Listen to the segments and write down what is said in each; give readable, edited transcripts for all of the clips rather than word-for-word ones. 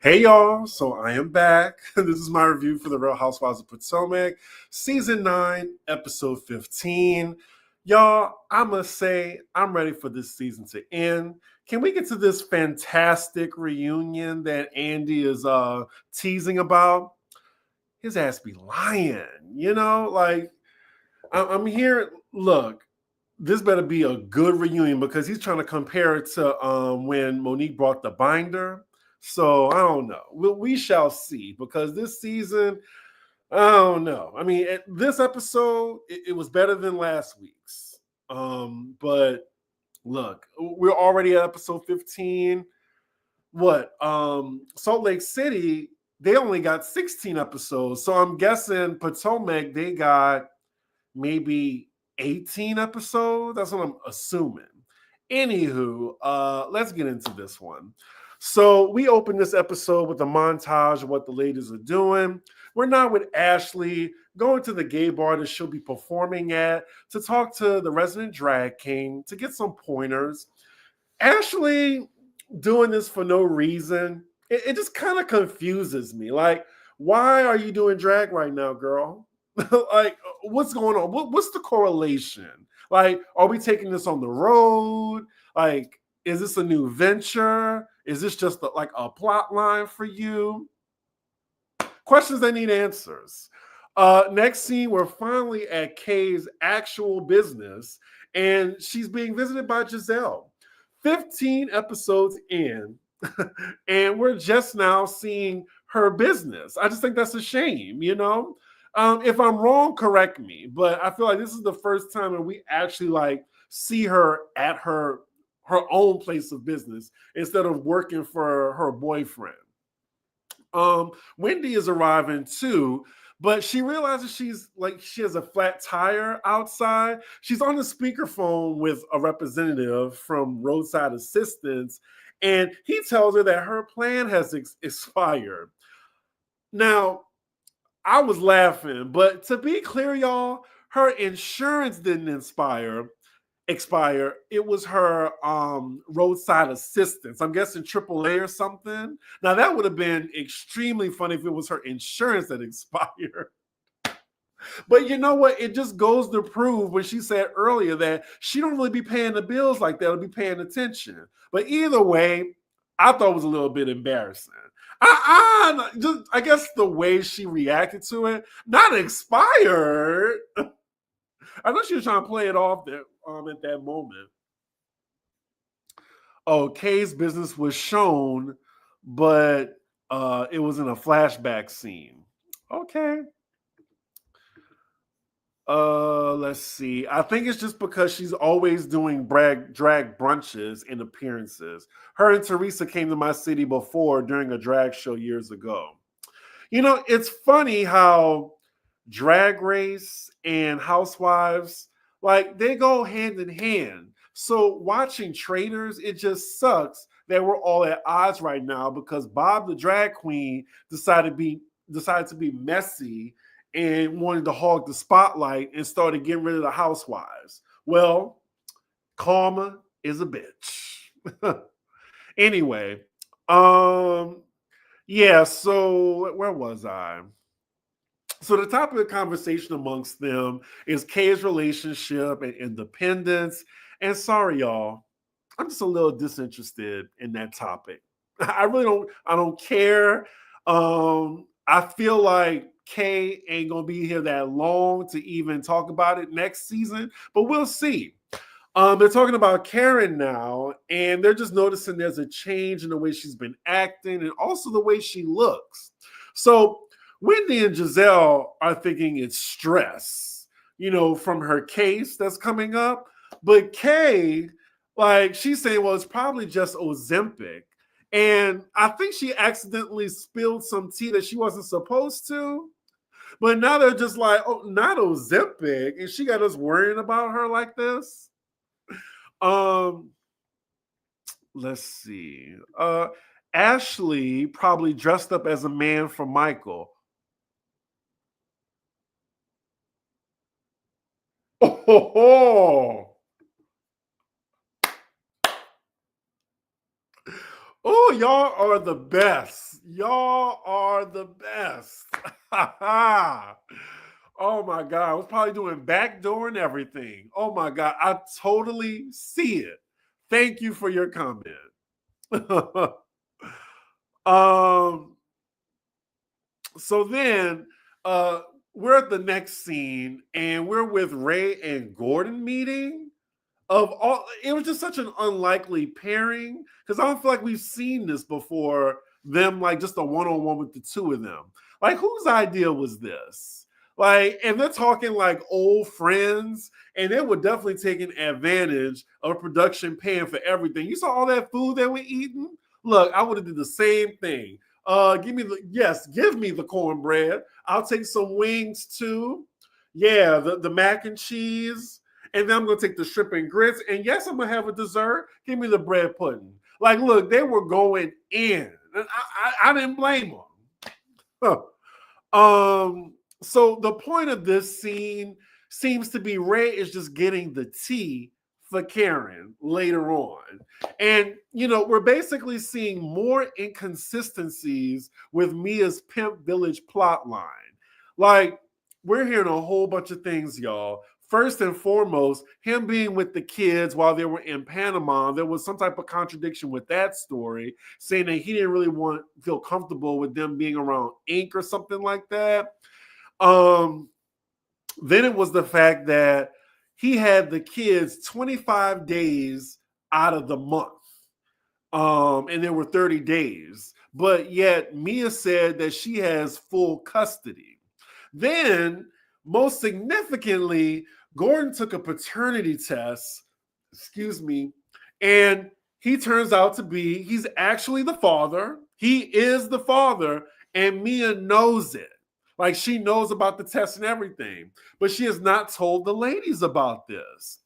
Hey y'all, so I am back. This is my review for the Real Housewives of Potomac, season 9, episode 15. Y'all, I must say, I'm ready for this season to end. Can we get to this fantastic reunion that Andy is teasing about? His ass be lying, like I'm here. Look, this better be a good reunion because he's trying to compare it to when Monique brought the binder. So I don't know. We shall see because this season, I don't know. I mean, this episode, it was better than last week's. But look, we're already at episode 15. What? Salt Lake City, they only got 16 episodes. So I'm guessing Potomac, they got maybe 18 episodes. That's what I'm assuming. Anywho, let's get into this one. So we open this episode with a montage of what the ladies are doing. We're not with Ashley going to the gay bar that she'll be performing at to talk to the resident drag king to get some pointers. Ashley doing this for no reason. It just kind of confuses me. Like, why are you doing drag right now, girl? Like, what's going on? What's the correlation? Like, are we taking this on the road? Like, is this a new venture? Is this just like a plot line for you? Questions that need answers. Next scene, we're finally at Kay's actual business, and she's being visited by Giselle. 15 episodes in, and we're just now seeing her business. I just think that's a shame, If I'm wrong, correct me, but I feel like this is the first time that we actually like see her at her own place of business instead of working for her boyfriend. Wendy is arriving too, but she realizes she has a flat tire outside. She's on the speakerphone with a representative from roadside assistance, and he tells her that her plan has expired. Now, I was laughing, but to be clear, y'all, her insurance didn't expire. It was her roadside assistance. I'm guessing AAA or something. Now that would have been extremely funny if it was her insurance that expired. But you know what? It just goes to prove when she said earlier that she don't really be paying the bills like that, or be paying attention. But either way, I thought it was a little bit embarrassing. I guess the way she reacted to it, not expired. I know she was trying to play it off there at that moment. Oh, Kay's business was shown, but it was in a flashback scene. Okay. Let's see. I think it's just because she's always doing drag brunches and appearances. Her and Teresa came to my city before during a drag show years ago. It's funny how Drag Race and Housewives, like, they go hand in hand. So watching Traitors, it just sucks that we're all at odds right now because Bob the drag queen decided to be messy and wanted to hog the spotlight and started getting rid of the Housewives. Well, karma is a bitch. Anyway, yeah, so where was I? So the topic of conversation amongst them is Kay's relationship and independence. And sorry, y'all, I'm just a little disinterested in that topic. I don't care. I feel like Kay ain't gonna be here that long to even talk about it next season, but we'll see. They're talking about Karen now, and they're just noticing there's a change in the way she's been acting and also the way she looks. So Wendy and Giselle are thinking it's stress, from her case that's coming up. But Kay, like, she's saying, well, it's probably just Ozempic. And I think she accidentally spilled some tea that she wasn't supposed to. But now they're just like, oh, not Ozempic. And she got us worrying about her like this. Um, let's see. Ashley probably dressed up as a man for Michael. Oh, Oh, y'all are the best. Y'all are the best. Oh my God. I was probably doing backdoor and everything. Oh my God. I totally see it. Thank you for your comment. um, so then we're at the next scene and we're with Ray and Gordon meeting. Of all, it was just such an unlikely pairing because I don't feel like we've seen this before. Them like just a one-on-one with the two of them. Like, whose idea was this? Like, and they're talking like old friends, and they were definitely taking advantage of production paying for everything. You saw all that food they were eating. Look, I would have did the same thing. Give me the cornbread. I'll take some wings too. Yeah, the mac and cheese, and then I'm gonna take the shrimp and grits. And yes, I'm gonna have a dessert. Give me the bread pudding. Like, look, they were going in. And I didn't blame them. So the point of this scene seems to be Ray is just getting the tea for Karen later on. And, we're basically seeing more inconsistencies with Mia's Pimp Village plot line. Like, we're hearing a whole bunch of things, y'all. First and foremost, him being with the kids while they were in Panama, there was some type of contradiction with that story, saying that he didn't really feel comfortable with them being around ink or something like that. Then it was the fact that he had the kids 25 days out of the month. And there were 30 days. But yet Mia said that she has full custody. Then, most significantly, Gordon took a paternity test, and he turns out to be, he's actually the father. He is the father, and Mia knows it. Like, she knows about the test and everything, but she has not told the ladies about this.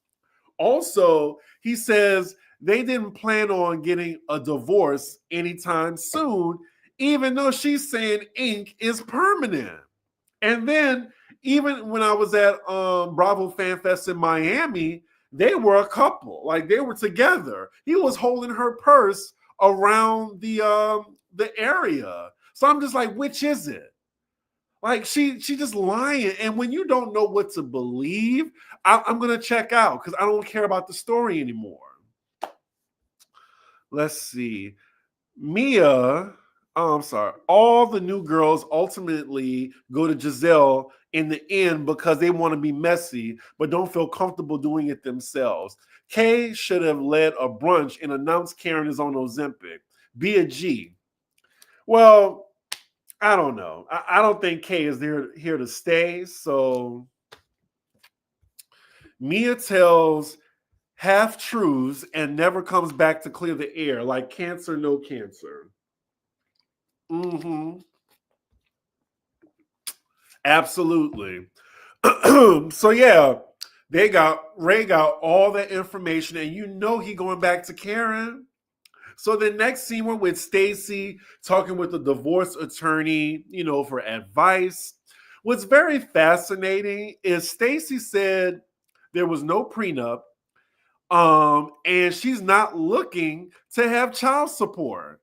Also, he says they didn't plan on getting a divorce anytime soon, even though she's saying ink is permanent. And then, even when I was at Bravo Fan Fest in Miami, they were a couple. Like, they were together. He was holding her purse around the area. So I'm just like, which is it? Like, she just lying. And when you don't know what to believe, I'm going to check out because I don't care about the story anymore. Let's see. Mia, I'm sorry. All the new girls ultimately go to Giselle in the end because they want to be messy, but don't feel comfortable doing it themselves. Kay should have led a brunch and announced Karen is on Ozempic. Be a G. Well, I don't know. I don't think Kay is here to stay. So Mia tells half truths and never comes back to clear the air, like cancer, no cancer. Mm-hmm. Absolutely. So yeah, Ray got all that information, and he going back to Karen. So the next scene we're with Stacey talking with the divorce attorney, for advice. What's very fascinating is Stacey said there was no prenup, and she's not looking to have child support.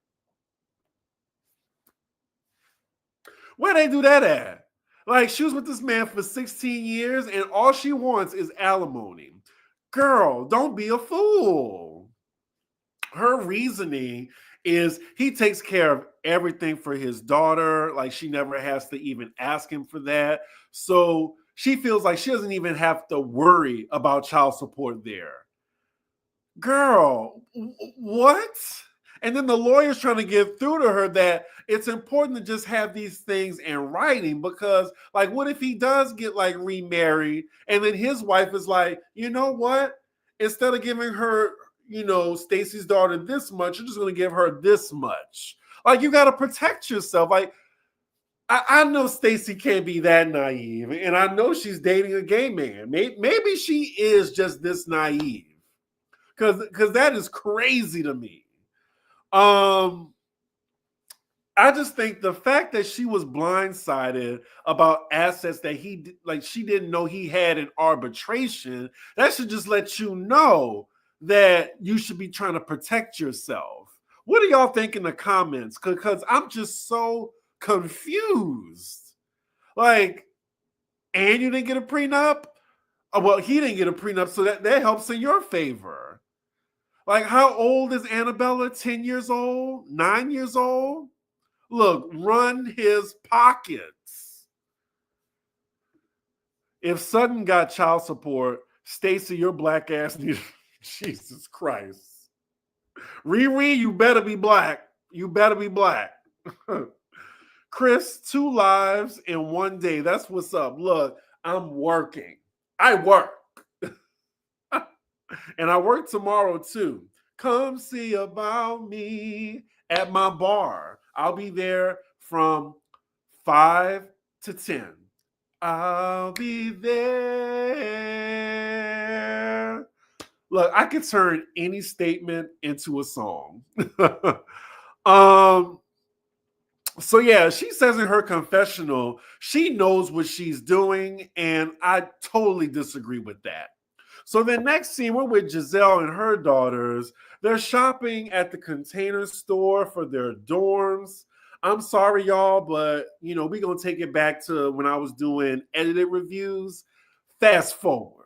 Where they do that at? Like, she was with this man for 16 years, and all she wants is alimony. Girl, don't be a fool. Her reasoning is he takes care of everything for his daughter. Like, she never has to even ask him for that. So she feels like she doesn't even have to worry about child support there. Girl, what? And then the lawyer's trying to get through to her that it's important to just have these things in writing because, like, what if he does get, like, remarried and then his wife is like, you know what? Instead of giving her, Stacey's daughter this much, you're just going to give her this much. Like, you got to protect yourself. Like, I know Stacey can't be that naive, and I know she's dating a gay man. Maybe she is just this naive. Because that is crazy to me. I just think the fact that she was blindsided about assets that she didn't know he had in arbitration, that should just let you know that you should be trying to protect yourself. What do y'all think in the comments? Because I'm just so confused. Like, and you didn't get a prenup? Well, he didn't get a prenup, so that helps in your favor. Like, how old is Annabella? 10 years old? 9 years old? Look, run his pockets. If Sutton got child support, Stacey, your black ass needs. Jesus Christ. Riri, you better be black. You better be black. Chris, 2 lives in 1 day. That's what's up. Look, I'm working. I work. And I work tomorrow too. Come see about me at my bar. I'll be there from 5 to 10. I'll be there. Look, I could turn any statement into a song. So yeah, she says in her confessional, she knows what she's doing, and I totally disagree with that. So the next scene, we're with Giselle and her daughters. They're shopping at the Container Store for their dorms. I'm sorry, y'all, but we're gonna take it back to when I was doing edited reviews. Fast forward.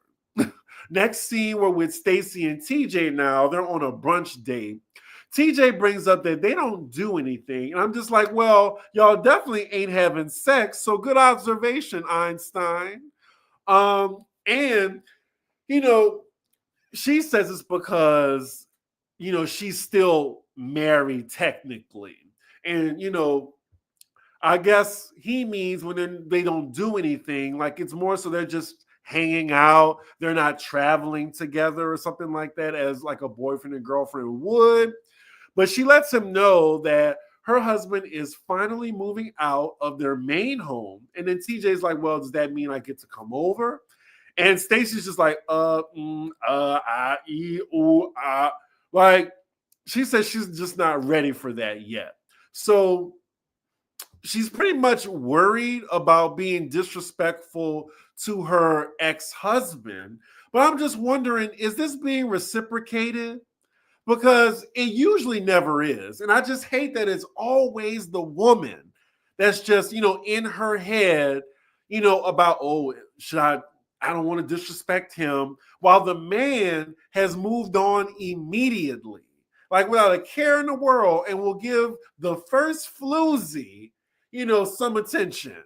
Next scene, we're with Stacey and TJ now. They're on a brunch date. TJ brings up that they don't do anything. And I'm just like, well, y'all definitely ain't having sex. So good observation, Einstein. And she says it's because, she's still married technically. And, I guess he means when they don't do anything, like it's more so they're just hanging out. They're not traveling together or something like that as like a boyfriend and girlfriend would. But she lets him know that her husband is finally moving out of their main home. And then TJ's like, well, does that mean I get to come over? And Stacey's just like, Like, she says she's just not ready for that yet. So she's pretty much worried about being disrespectful to her ex-husband. But I'm just wondering, is this being reciprocated? Because it usually never is. And I just hate that it's always the woman that's just, in her head, about, oh, I don't want to disrespect him, while the man has moved on immediately, like without a care in the world, and will give the first floozy, some attention,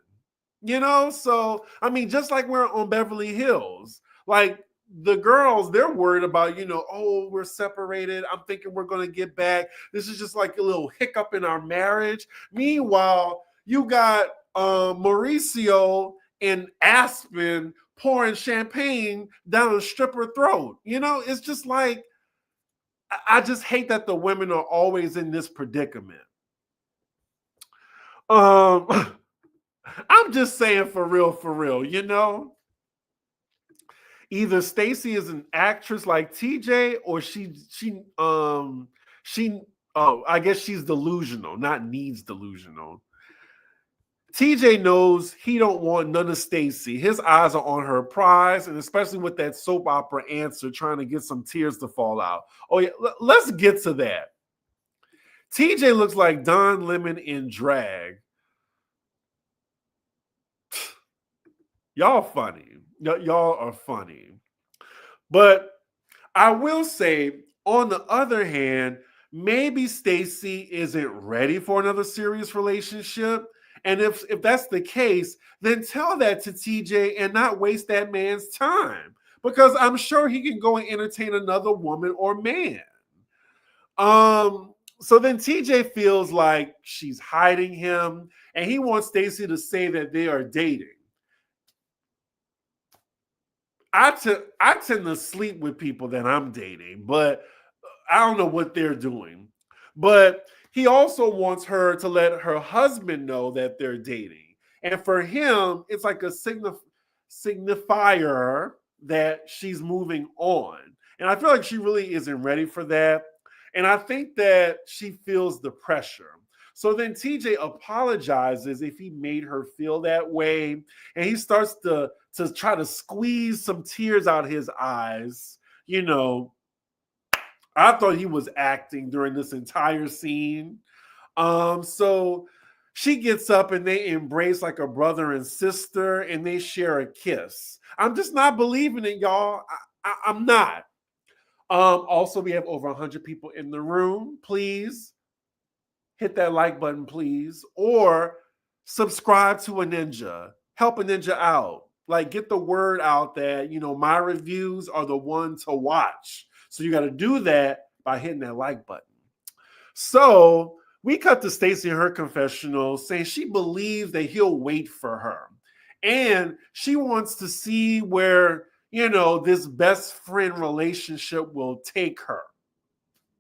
So, I mean, just like we're on Beverly Hills, like, the girls, they're worried about, oh, we're separated. I'm thinking we're going to get back. This is just like a little hiccup in our marriage. Meanwhile, you got Mauricio and Aspen pouring champagne down a stripper throat. It's just like, I just hate that the women are always in this predicament. I'm just saying for real, Either Stacey is an actress like TJ, or I guess she's delusional, not needs delusional. TJ knows he don't want none of Stacey. His eyes are on her prize, and especially with that soap opera answer, trying to get some tears to fall out. Oh yeah, let's get to that. TJ looks like Don Lemon in drag. Y'all funny. Y'all are funny. But I will say, on the other hand, maybe Stacey isn't ready for another serious relationship. And if that's the case, then tell that to TJ and not waste that man's time, because I'm sure he can go and entertain another woman or man. So then TJ feels like she's hiding him, and he wants Stacey to say that they are dating. I tend to sleep with people that I'm dating, but I don't know what they're doing. But he also wants her to let her husband know that they're dating. And for him, it's like a signifier that she's moving on. And I feel like she really isn't ready for that. And I think that she feels the pressure. So then TJ apologizes if he made her feel that way. And he starts to try to squeeze some tears out his eyes, I thought he was acting during this entire scene. So she gets up and they embrace like a brother and sister and they share a kiss. I'm just not believing it, y'all. I'm not. Also, we have over 100 people in the room. Please hit that like button, please, or subscribe to a ninja. Help a ninja out. Like, get the word out that, my reviews are the one to watch. So you got to do that by hitting that like button. So we cut to Stacey in her confessional saying she believes that he'll wait for her. And she wants to see where, this best friend relationship will take her.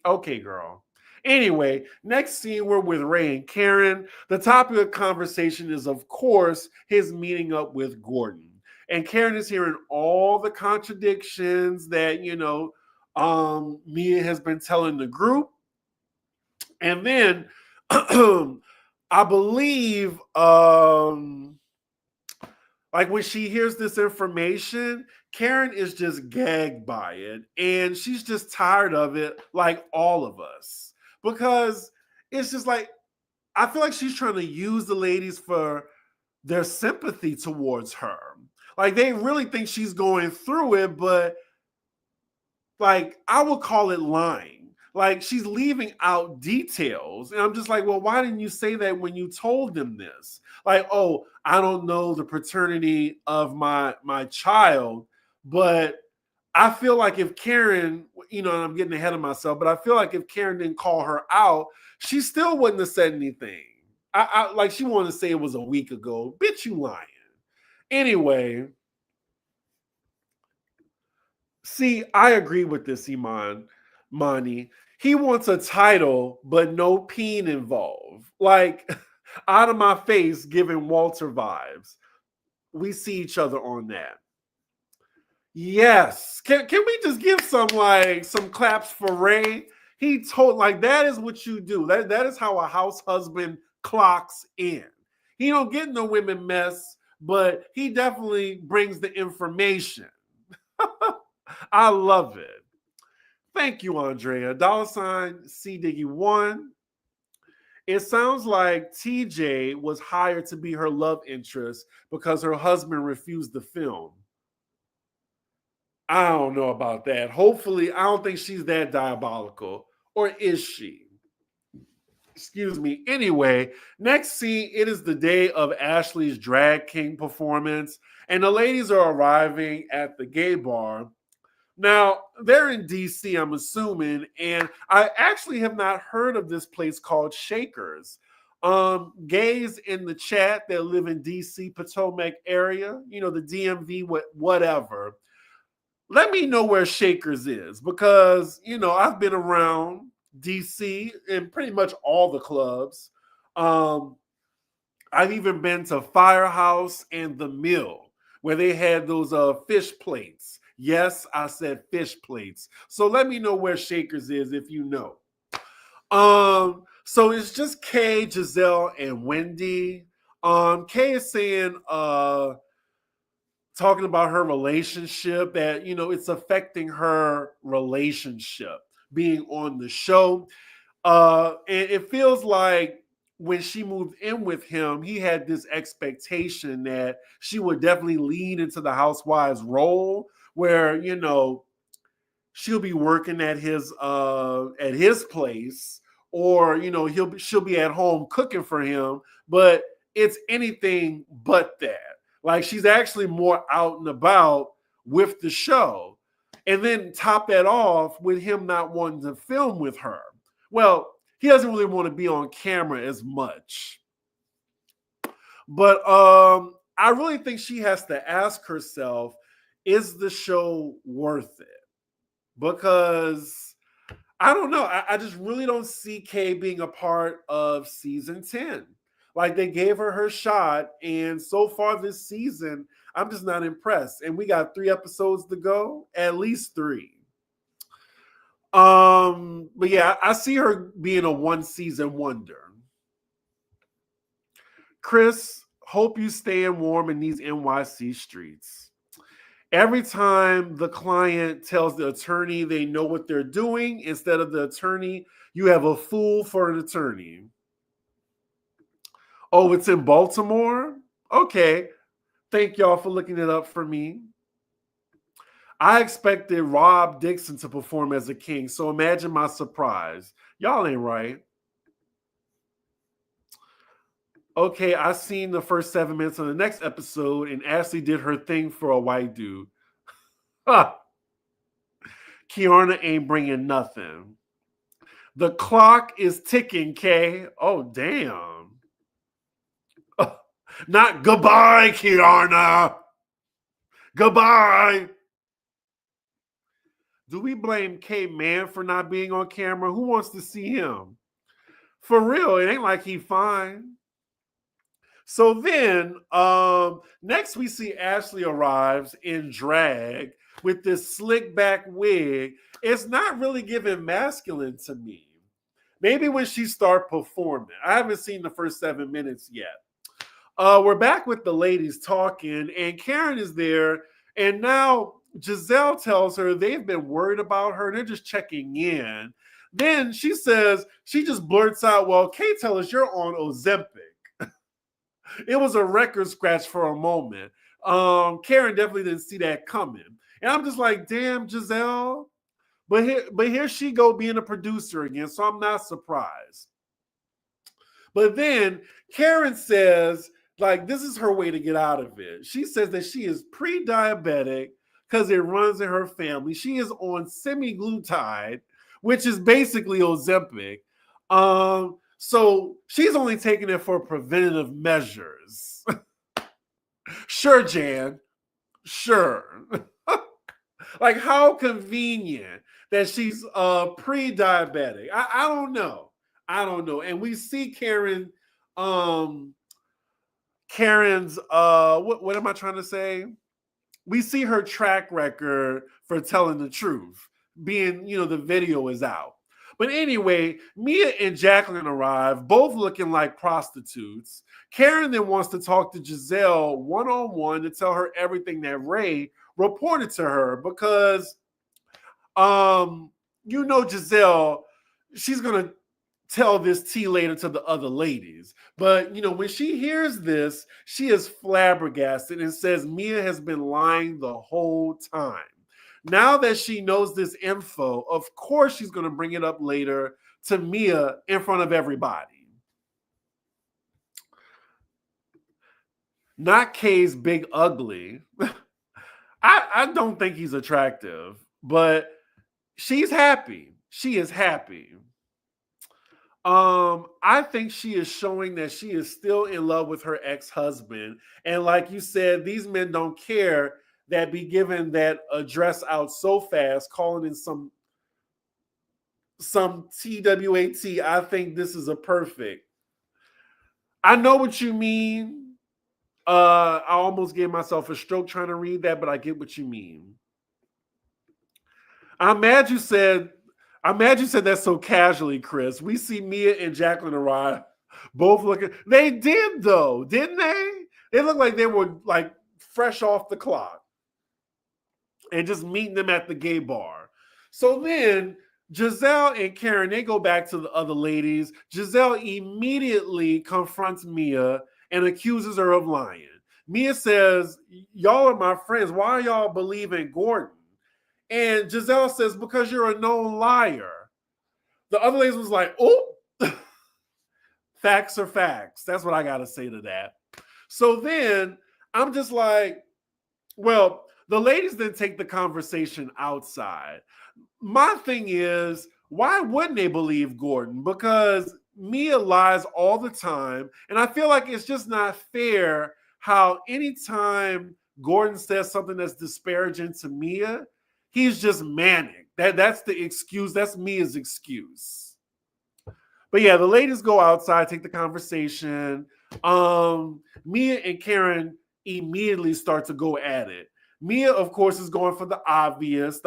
Okay, girl. Anyway, next scene, we're with Ray and Karen. The topic of conversation is, of course, his meeting up with Gordon. And Karen is hearing all the contradictions that, Mia has been telling the group. And then I believe like when she hears this information, Karen is just gagged by it and she's just tired of it, like all of us, because it's just like, I feel like she's trying to use the ladies for their sympathy towards her. Like they really think she's going through it, but like I would call it lying. Like she's leaving out details. And I'm just like, well, why didn't you say that when you told them this? Like, oh, I don't know the paternity of my child, but I feel like if Karen, and I'm getting ahead of myself, but I feel like if Karen didn't call her out, she still wouldn't have said anything. I like she wanted to say it was a week ago. Bitch, you lying. Anyway, see, I agree with this, Mani. He wants a title, but no peen involved. Like, out of my face, giving Walter vibes. We see each other on that. Yes. Can we just give some claps for Ray? He told that is what you do. That is how a house husband clocks in. He don't get no women mess, but he definitely brings the information. I love it. Thank you, Andrea. $ C Diggy 1. It sounds like TJ was hired to be her love interest because her husband refused the film. I don't know about that. Hopefully, I don't think she's that diabolical. Or is she? Excuse me. Anyway, next scene, it is the day of Ashley's Drag King performance, and the ladies are arriving at the gay bar. Now, they're in DC, I'm assuming, and I actually have not heard of this place called Shakers. Gays in the chat that live in DC, Potomac area, the DMV, whatever. Let me know where Shakers is because, I've been around DC in pretty much all the clubs. I've even been to Firehouse and The Mill where they had those fish plates. Yes, I said fish plates. So let me know where Shakers is if you know. So it's just Kay, Giselle, and Wendy. Kay is saying, talking about her relationship, that, it's affecting her relationship being on the show. And it feels like when she moved in with him, he had this expectation that she would definitely lean into the housewives role where, she'll be working at his place, or, she'll be at home cooking for him, but it's anything but that. Like she's actually more out and about with the show. And then top that off with him not wanting to film with her. Well, he doesn't really want to be on camera as much. But I really think she has to ask herself, is the show worth it? Because I don't know. I just really don't see Kay being a part of season 10. Like they gave her shot, and so far this season, I'm just not impressed. And we got 3 episodes to go, at least 3. But yeah, I see her being a 1-season wonder. Chris, hope you staying warm in these NYC streets. Every time the client tells the attorney they know what they're doing, instead of the attorney, you have a fool for an attorney. Oh, it's in Baltimore? Okay. Thank y'all for looking it up for me. I expected Rob Dixon to perform as a king, so imagine my surprise. Y'all ain't right. Okay, I seen the first 7 minutes of the next episode, and Ashley did her thing for a white dude. Huh. Kiarna ain't bringing nothing. The clock is ticking, Kay. Oh, damn. Not goodbye, Kiarna. Goodbye. Do we blame K Man for not being on camera? Who wants to see him? For real, it ain't like he fine. So then, next we see Ashley arrives in drag with this slick back wig. It's not really giving masculine to me. Maybe when she start performing. I haven't seen the first 7 minutes yet. We're back with the ladies talking, and Karen is there, and now Giselle tells her they've been worried about her. They're just checking in. Then she says, she just blurts out, well, Kay, tell us you're on Ozempic. It was a record scratch for a moment. Karen definitely didn't see that coming. And I'm just like, damn, Giselle. But here she go being a producer again, so I'm not surprised. But then Karen says, like, this is her way to get out of it. She says that she is pre-diabetic because it runs in her family. She is on semaglutide, which is basically Ozempic. So she's only taking it for preventative measures. Sure, Jan. Sure. Like, how convenient that she's pre-diabetic. I don't know. I don't know. And we see Karen's what am I trying to say? We see her track record for telling the truth, being, the video is out. But anyway, Mia and Jacqueline arrive, both looking like prostitutes. Karen then wants to talk to Giselle one-on-one to tell her everything that Ray reported to her because, Giselle, she's going to tell this tea later to the other ladies. But, when she hears this, she is flabbergasted and says Mia has been lying the whole time. Now that she knows this info, of course she's going to bring it up later to Mia in front of everybody. Not Kay's big ugly. I don't think he's attractive, but she's happy. She is happy. I think she is showing that she is still in love with her ex-husband. And like you said, these men don't care that be given that address out so fast, calling in some TWAT. I think this is a perfect. I know what you mean. I almost gave myself a stroke trying to read that, but I get what you mean. I'm mad you said that so casually, Chris. We see Mia and Jacqueline arrive, both looking. They did though, didn't they? They looked like they were like fresh off the clock, and just meeting them at the gay bar. So then Giselle and Karen, they go back to the other ladies. Giselle immediately confronts Mia and accuses her of lying. Mia says, y'all are my friends. Why y'all believing Gordon? And Giselle says, because you're a known liar. The other ladies was like, oh, facts are facts. That's what I got to say to that. So then I'm just like, well, the ladies then take the conversation outside. My thing is, why wouldn't they believe Gordon? Because Mia lies all the time. And I feel like it's just not fair how anytime Gordon says something that's disparaging to Mia, he's just manic. That's the excuse. That's Mia's excuse. But yeah, the ladies go outside, take the conversation. Mia and Karen immediately start to go at it. Mia, of course, is going for the obvious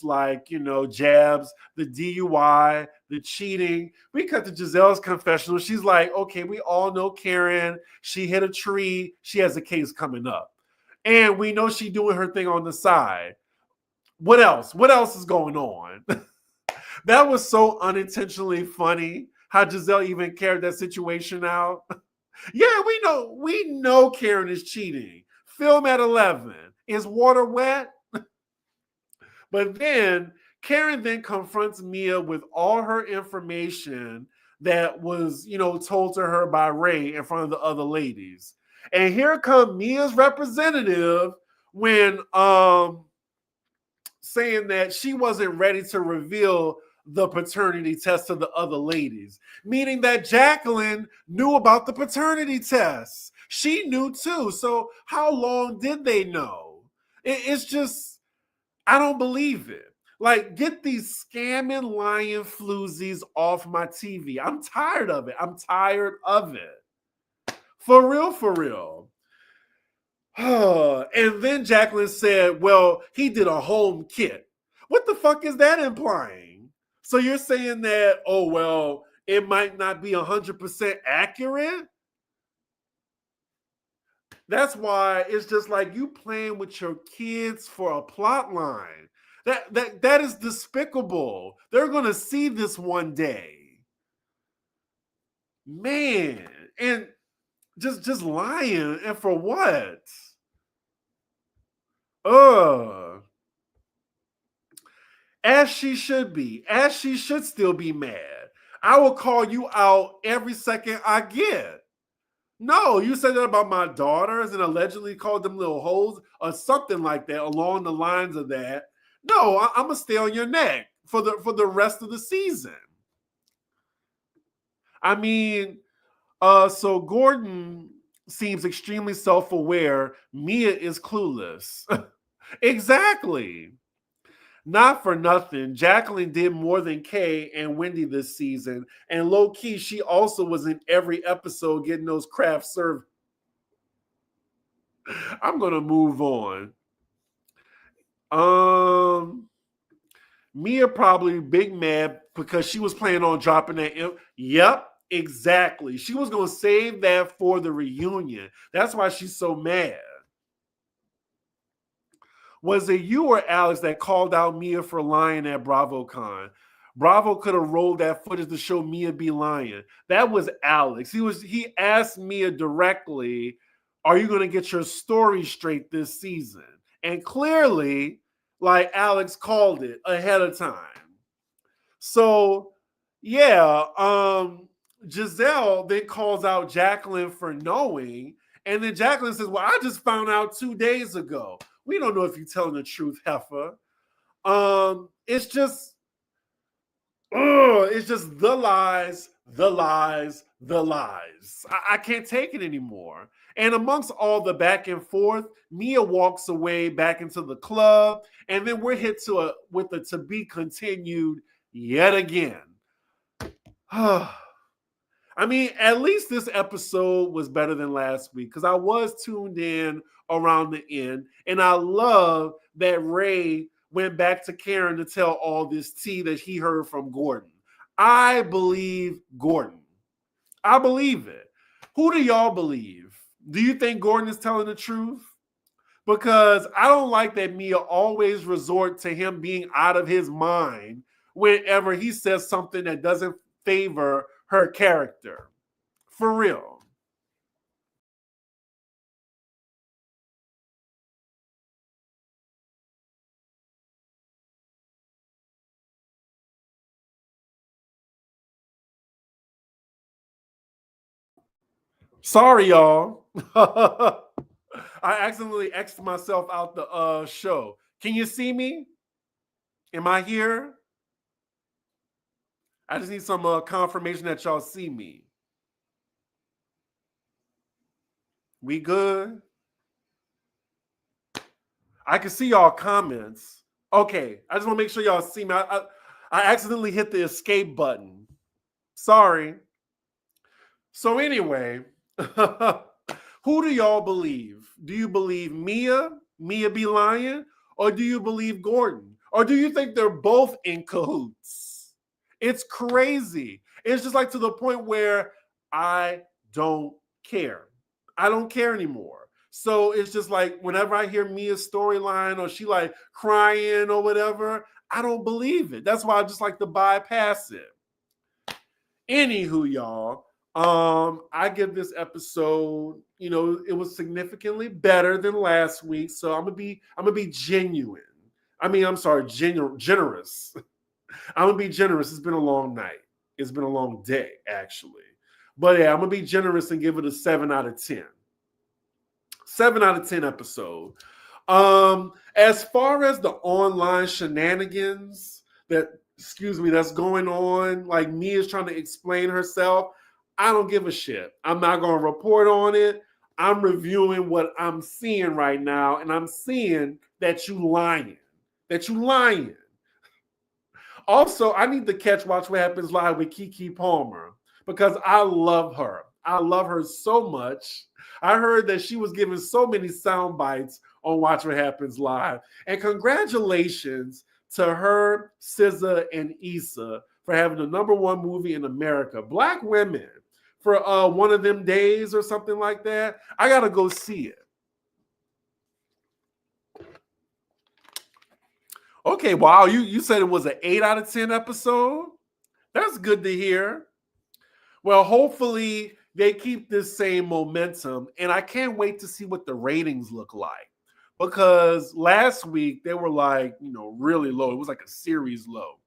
like, jabs, the DUI, the cheating. We cut to Giselle's confessional. She's like, okay, we all know Karen. She hit a tree. She has a case coming up. And we know she doing her thing on the side. What else? What else is going on? That was so unintentionally funny how Giselle even carried that situation out. Yeah, we know Karen is cheating. Film at 11. Is water wet? But then Karen then confronts Mia with all her information that was, told to her by Ray in front of the other ladies. And here comes Mia's representative when saying that she wasn't ready to reveal the paternity test to the other ladies, meaning that Jacqueline knew about the paternity test. She knew too. So how long did they know? It's just, I don't believe it. Like, get these scamming lying floozies off my TV. I'm tired of it. I'm tired of it. For real, for real. And then Jacqueline said, well, he did a home kit. What the fuck is that implying? So you're saying that, oh, well, it might not be 100% accurate? That's why it's just like you playing with your kids for a plot line. That is despicable. They're gonna see this one day. Man, and just lying, and for what? Ugh. As she should be. As she should still be mad. I will call you out every second I get. No, you said that about my daughters and allegedly called them little hoes or something like that along the lines of that. No, I'm gonna stay on your neck for the rest of the season. I mean, so Gordon seems extremely self-aware. Mia is clueless. Exactly. Not for nothing, Jacqueline did more than Kay and Wendy this season. And low key, she also was in every episode getting those craft served. I'm going to move on. Mia probably big mad because she was planning on dropping that. Yep, exactly. She was going to save that for the reunion. That's why she's so mad. Was it you or Alex that called out Mia for lying at BravoCon? Bravo could have rolled that footage to show Mia be lying. That was Alex. He asked Mia directly, "Are you going to get your story straight this season?" And clearly, like Alex called it ahead of time. So, yeah, Giselle then calls out Jacqueline for knowing, and then Jacqueline says, "Well, I just found out 2 days ago." We don't know if you're telling the truth, heifer. It's just, it's just the lies, the lies, the lies. I can't take it anymore. And amongst all the back and forth, Mia walks away back into the club, and then we're hit with a to be continued yet again. I mean, at least this episode was better than last week because I was tuned in around the end. And I love that Ray went back to Karen to tell all this tea that he heard from Gordon. I believe Gordon. I believe it. Who do y'all believe? Do you think Gordon is telling the truth? Because I don't like that Mia always resort to him being out of his mind whenever he says something that doesn't favor her character. For real. Sorry, y'all. I accidentally X'd myself out the show. Can you see me? Am I here? I just need some confirmation that y'all see me. We good? I can see y'all comments. Okay, I just want to make sure y'all see me. I accidentally hit the escape button. Sorry. So anyway, who do y'all believe? Do you believe Mia be lying? Or do you believe Gordon? Or do you think they're both in cahoots? It's crazy. It's just like to the point where I don't care. I don't care anymore. So it's just like whenever I hear Mia's storyline or she like crying or whatever, I don't believe it. That's why I just like to bypass it. Anywho, y'all, I give this episode, it was significantly better than last week. So I'm gonna be genuine. I'm sorry, generous. I'm gonna be generous. It's been a long night. It's been a long day, actually. But yeah, I'm gonna be generous and give it a 7 out of 10. 7 out of 10 episode. As far as the online shenanigans that's going on, like Mia's trying to explain herself, I don't give a shit. I'm not gonna report on it. I'm reviewing what I'm seeing right now, and I'm seeing that you lying. That you lying. Also, I need to Watch What Happens Live with Keke Palmer because I love her. I love her so much. I heard that she was given so many sound bites on Watch What Happens Live. And congratulations to her, SZA, and Issa for having the #1 movie in America. Black women for one of them days or something like that. I got to go see it. Okay, wow. You said it was an 8 out of 10 episode? That's good to hear. Well, hopefully they keep this same momentum, and I can't wait to see what the ratings look like. Because last week they were like, really low. It was like a series low.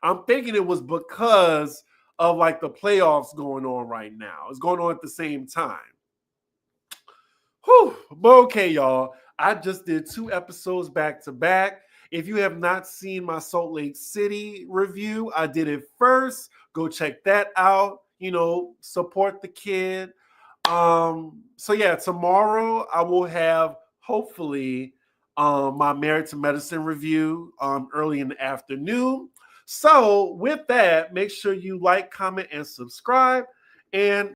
I'm thinking it was because of like the playoffs going on right now. It's going on at the same time. Whew. But okay, y'all. I just did 2 episodes back to back. If you have not seen my Salt Lake City review, I did it first. Go check that out. Support the kid. So yeah, tomorrow I will have hopefully my Married to Medicine review early in the afternoon. So with that, make sure you like, comment, and subscribe. And